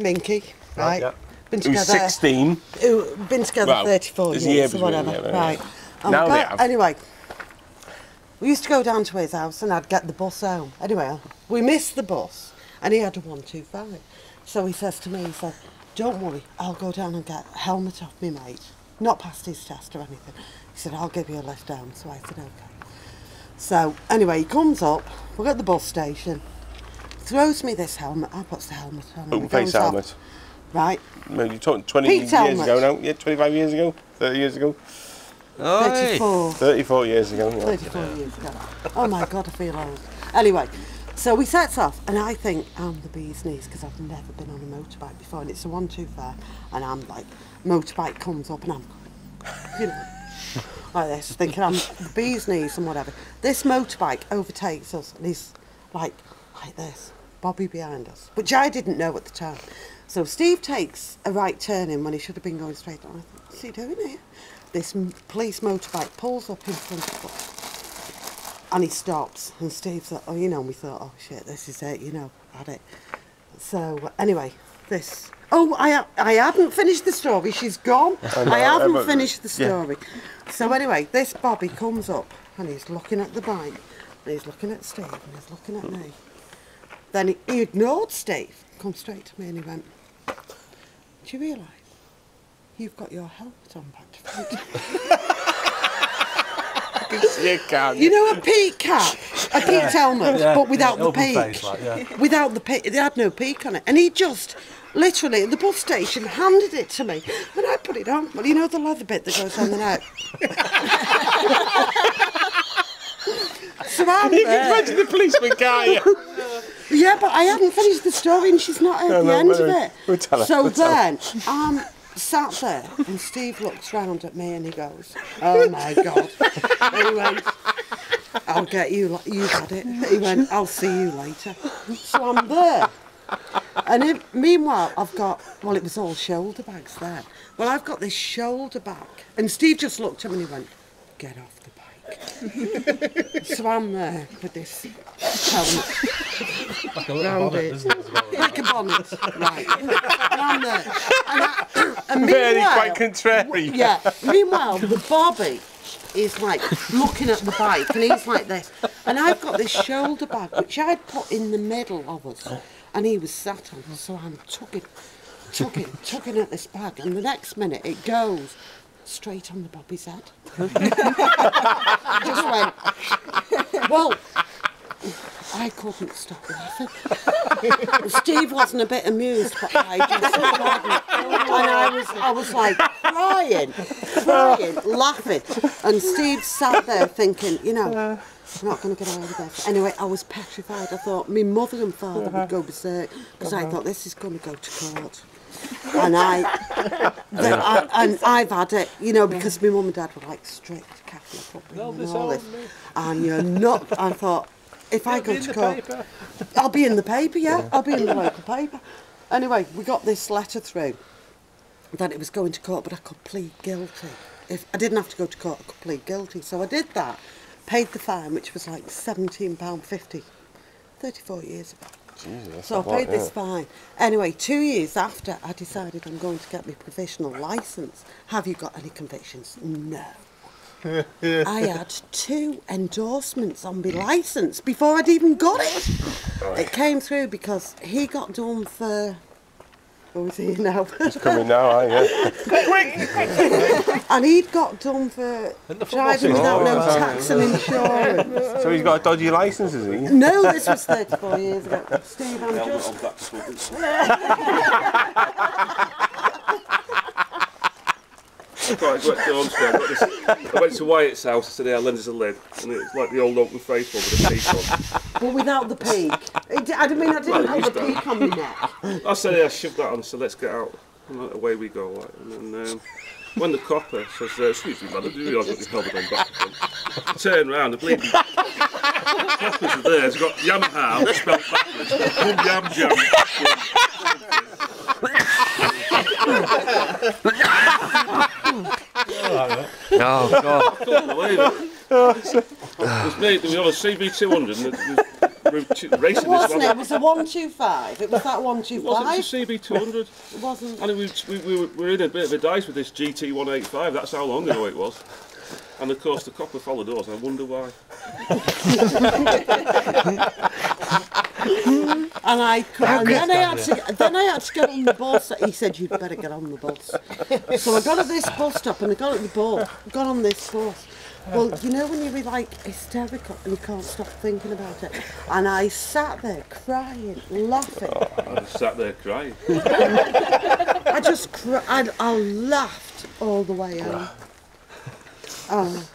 Minky, right? Yeah. Been together. 16. Been together 34 years or whatever. Right. Oh now my they God. have. Anyway, we used to go down to his house and I'd get the bus home. Anyway, we missed the bus and he had a 125. So he says to me, he said, don't worry, I'll go down and get a helmet off me mate. Not past his test or anything. He said, I'll give you a lift down. So I said, okay. So anyway, he comes up, we're at the bus station, throws me this helmet. I puts the helmet on. Open face helmet. Right. You're talking 20 Pete's years helmet. ago now? Yeah, 25 years ago? 30 years ago? 34. 34 years ago. Yeah. 34 years ago. Oh my God, I feel old. Anyway, so we sets off, and I think I'm the bee's knees because I've never been on a motorbike before, and it's a 125, and I'm like, motorbike comes up, and I'm, you know, like this, thinking I'm the bee's knees and whatever. This motorbike overtakes us, and he's like this, Bobby behind us, which I didn't know at the time. So Steve takes a right turn in when he should have been going straight on. I thought, what's he doing here? This police motorbike pulls up in front of us and he stops, and Steve thought, oh, you know, and we thought, oh shit, this is it, you know, had it. So anyway, this, oh, I haven't finished the story, she's gone. I haven't finished the story. Yeah. So anyway, this Bobby comes up and he's looking at the bike, and he's looking at Steve, and he's looking at me. Then he ignored Steve, come straight to me and he went, do you realise you've got your helmet on back to front? You know, a peak cap, a peaked helmet, but without the peak. Face, like, without the peak, they had no peak on it. And he just, literally, at the bus station, handed it to me. And I put it on. Well, you know the leather bit that goes on the neck? So I'm You can imagine the policeman, can't you? Yeah, but I hadn't finished the story and she's not at the end of it. So then, sat there and Steve looks round at me and he goes, oh my God. He went, I'll get you, you've had it. He went, I'll see you later. So I'm there. And meanwhile, I've got, well, it was all shoulder bags there. Well, I've got this shoulder bag. And Steve just looked at me and he went, get off the bike. So I'm there with this helmet. Like a little bonnet, isn't it? Well? Like a bonnet, right. And I'm there. And Very quite contrary. Yeah. Meanwhile, the Bobby is like looking at the bike and he's like this. And I've got this shoulder bag which I'd put in the middle of us. And he was sat on, so I'm tugging at this bag. And the next minute it goes straight on the Bobby's head. Just went, well, I couldn't stop laughing. Steve wasn't a bit amused, but I just couldn't. And I was like crying, laughing. And Steve sat there thinking, you know, I'm not going to get away with this. Anyway, I was petrified. I thought my mother and father would go berserk because I thought this is going to go to court. And I've had it, you know, because my mum and dad were like strict Catholic upbringing and all this. And you're not, I thought, if I go to court, I'll be in the paper, yeah, I'll be in the local paper. Anyway, we got this letter through that it was going to court, but I could plead guilty. If I didn't have to go to court, I could plead guilty. So I did that, paid the fine, which was like £17.50, 34 years ago. Jesus, so I paid this fine. Anyway, 2 years after, I decided I'm going to get my provisional licence. Have you got any convictions? No. I had 2 endorsements on my licence before I'd even got it. It came through because he got done for... Where was he now? He's coming now, aren't you? Quick! And he'd got done for driving without no tax and insurance. So he's got a dodgy licence, has he? No, this was 34 years ago. Steve, I'm just... I went to Wyatt's house, I said, yeah, lend us a lid. And it's like the old Oaken Faithful with a peak on. But without the peak. I didn't have the peak on my neck. I said, yeah, shove that on, so let's get out. And away we go. Like. And then when the copper says, excuse me, man, I didn't realise what your helmet on back. I turn round, the bleeding coppers are there. It's got Yamaha spelled backwards. Yam jam. Oh God! I couldn't believe it. It was me. We were on a CB200. And racing Wasn't this it? It was a 125. It was that It 125. wasn't just CB200. It wasn't. And we were in a bit of a dice with this GT185. That's how long ago it was. And of course the copper followed us. I wonder why. And then I had to get on the bus. He said, "You'd better get on the bus." So I got at this bus stop and I got at the bus, got on this bus. Well, you know when you're like hysterical and you can't stop thinking about it. And I sat there crying, laughing. I just sat there crying. I just I laughed all the way home. Oh.